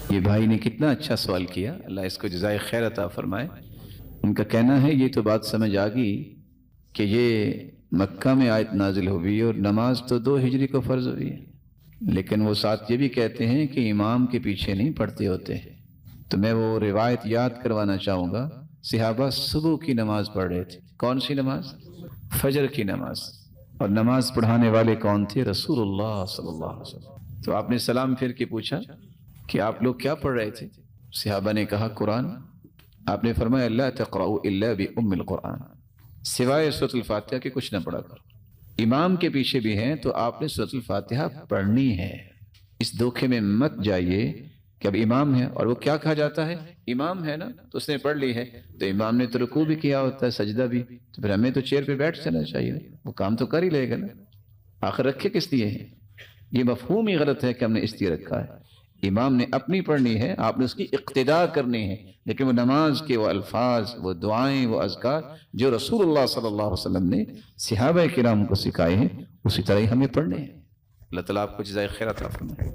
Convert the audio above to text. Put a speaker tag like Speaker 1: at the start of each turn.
Speaker 1: یہ بھائی نے کتنا اچھا سوال کیا، اللہ اس کو جزائے خیر عطا فرمائے۔ ان کا کہنا ہے یہ تو بات سمجھ آ گئی کہ یہ مکہ میں آیت نازل ہوئی اور نماز تو 2 ہجری کو فرض ہوئی ہے، لیکن وہ ساتھ یہ بھی کہتے ہیں کہ امام کے پیچھے نہیں پڑھتے ہوتے۔ تو میں وہ روایت یاد کروانا چاہوں گا، صحابہ صبح کی نماز پڑھ رہے تھے۔ کون سی نماز؟ فجر کی نماز۔ اور نماز پڑھانے والے کون تھے؟ رسول اللہ صلی اللہ علیہ وسلم۔ تو آپ نے سلام پھر کے پوچھا کہ آپ لوگ کیا پڑھ رہے تھے؟ صحابہ نے کہا قرآن۔ آپ نے فرمایا لا تقرؤوا الا بام القرآن، سوائے سورۃ الفاتحہ کے کچھ نہ پڑھا کرو۔ امام کے پیچھے بھی ہیں تو آپ نے سورۃ الفاتحہ پڑھنی ہے۔ اس دھوکے میں مت جائیے کہ اب امام ہے اور وہ کیا کہا جاتا ہے، امام ہے نا تو اس نے پڑھ لی ہے، تو امام نے تو رکوع بھی کیا ہوتا ہے، سجدہ بھی، تو پھر ہمیں تو چیئر پہ بیٹھ جانا چاہیے، وہ کام تو کر ہی لے گا نا، آخر رکھے کس لیے ہے؟ یہ مفہوم ہی غلط ہے کہ ہم نے اس لیے رکھا ہے۔ امام نے اپنی پڑھنی ہے، آپ نے اس کی اقتداء کرنی ہے، لیکن وہ نماز کے وہ الفاظ، وہ دعائیں، وہ اذکار جو رسول اللہ صلی اللہ علیہ وسلم نے صحابہ کرام کو سکھائے ہیں، اسی طرح ہی ہمیں پڑھنے ہیں۔ اللہ تعالیٰ آپ کو جزائے خیر عطا فرمائے۔